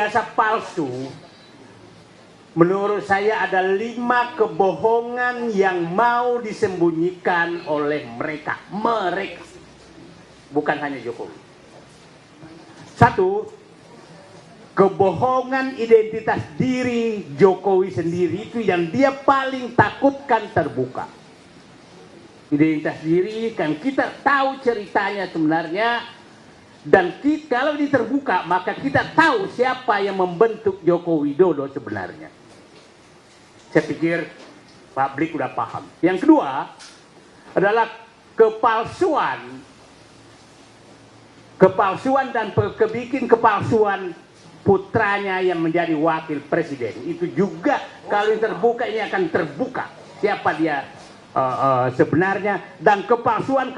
rekayasa palsu, menurut saya ada 5 kebohongan yang mau disembunyikan oleh mereka. Bukan hanya Jokowi. 1, kebohongan identitas diri Jokowi sendiri itu yang dia paling takutkan terbuka. Identitas diri kan kita tahu ceritanya sebenarnya, dan kalau ini terbuka maka kita tahu siapa yang membentuk Joko Widodo sebenarnya. Saya pikir publik udah paham. Yang kedua adalah kepalsuan dan kebikin kepalsuan putranya yang menjadi wakil presiden. Itu juga kalau yang terbuka ini akan terbuka siapa dia sebenarnya, dan kepalsuan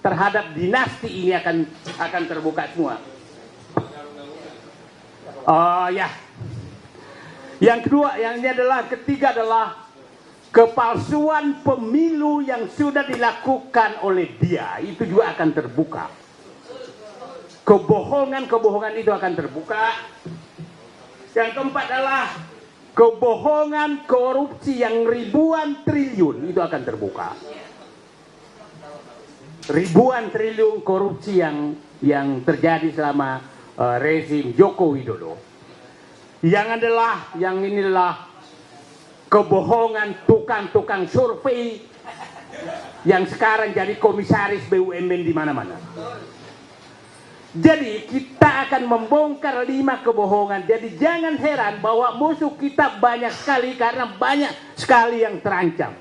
terhadap dinasti ini akan terbuka semua. Ya. Yang kedua, ketiga adalah kepalsuan pemilu yang sudah dilakukan oleh dia, itu juga akan terbuka. Kebohongan itu akan terbuka. Yang keempat adalah kebohongan korupsi yang ribuan triliun, itu akan terbuka. Ribuan triliun korupsi yang terjadi selama rezim Joko Widodo. Yang ini adalah kebohongan tukang-tukang survei yang sekarang jadi komisaris BUMN di mana-mana. Jadi kita akan membongkar 5 kebohongan. Jadi jangan heran bahwa musuh kita banyak sekali, karena banyak sekali yang terancam.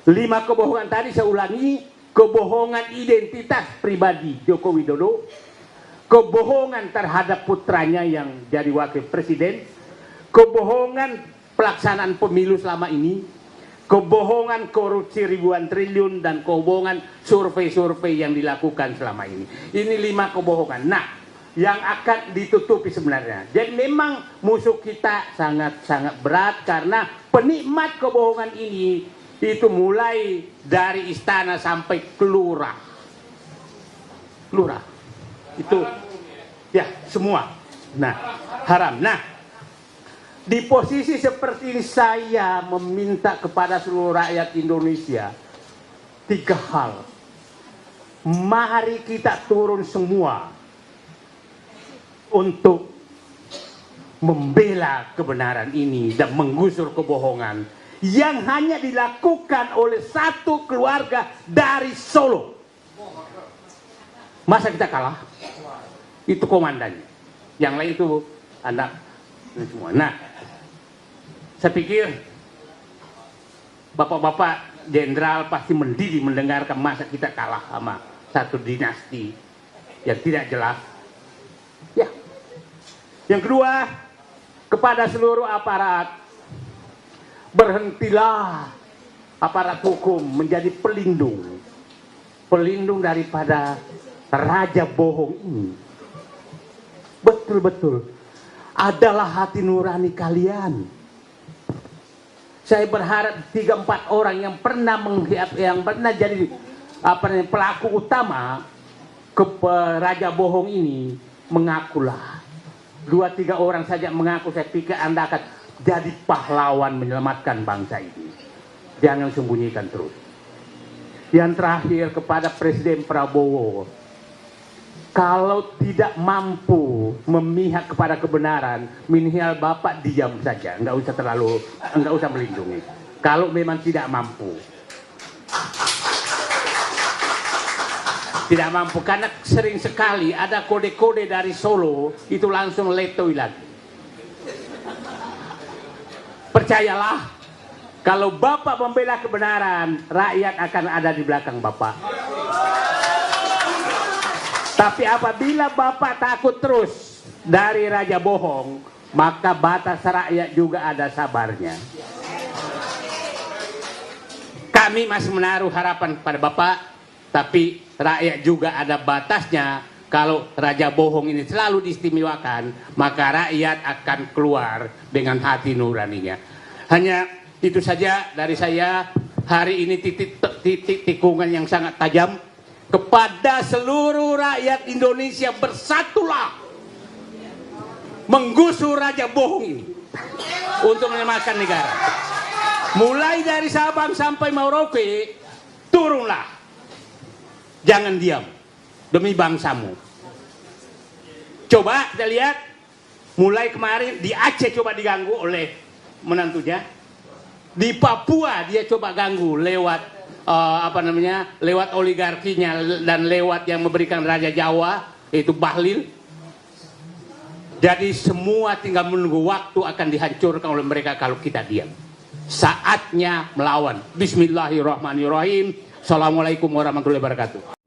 5 kebohongan tadi saya ulangi: kebohongan identitas pribadi Joko Widodo, kebohongan terhadap putranya yang jadi wakil presiden, kebohongan pelaksanaan pemilu selama ini, kebohongan korupsi ribuan triliun, dan kebohongan survei-survei yang dilakukan selama ini. Ini 5 kebohongan. Nah, yang akan ditutupi sebenarnya. Jadi memang musuh kita sangat-sangat berat, karena penikmat kebohongan ini itu mulai dari istana sampai kelurah. Itu ya semua. Nah, haram. Nah, di posisi seperti ini saya meminta kepada seluruh rakyat Indonesia 3 hal. Mari kita turun semua untuk membela kebenaran ini dan menggusur kebohongan yang hanya dilakukan oleh satu keluarga dari Solo. Masa kita kalah? Itu komandannya. Yang lain itu anak semua. Nah, saya pikir bapak-bapak jenderal pasti mendidih mendengarkan masa kita kalah sama satu dinasti yang tidak jelas. Ya. Yang kedua, kepada seluruh aparat, berhentilah aparat hukum menjadi pelindung daripada raja bohong ini. Betul-betul adalah hati nurani kalian. Saya berharap 3-4 orang yang pernah jadi pelaku utama raja bohong ini mengakulah. 2-3 orang saja mengaku, saya pikir Anda akan jadi pahlawan menyelamatkan bangsa ini. Jangan sembunyikan terus. Yang terakhir, kepada Presiden Prabowo, kalau tidak mampu memihak kepada kebenaran, minimal Bapak diam saja, nggak usah melindungi. Kalau memang tidak mampu, karena sering sekali ada kode-kode dari Solo itu langsung letoi lagi. Percayalah, kalau Bapak membela kebenaran, rakyat akan ada di belakang Bapak. Tapi apabila Bapak takut terus dari raja bohong, maka batas rakyat juga ada sabarnya. Kami masih menaruh harapan pada Bapak, tapi rakyat juga ada batasnya. Kalau raja bohong ini selalu diistimewakan, maka rakyat akan keluar dengan hati nuraninya. Hanya itu saja dari saya. Hari ini titik tikungan yang sangat tajam. Kepada seluruh rakyat Indonesia, bersatulah. menggusur raja bohong ini untuk menyelamatkan negara. Mulai dari Sabang sampai Merauke, turunlah, jangan diam demi bangsamu. Coba kita lihat, mulai kemarin di Aceh coba diganggu oleh menantunya, di Papua dia coba ganggu lewat lewat oligarkinya dan lewat yang memberikan Raja Jawa, yaitu Bahlil. Jadi semua tinggal menunggu waktu akan dihancurkan oleh mereka kalau kita diam. Saatnya melawan. Bismillahirrahmanirrahim. Assalamualaikum warahmatullahi wabarakatuh.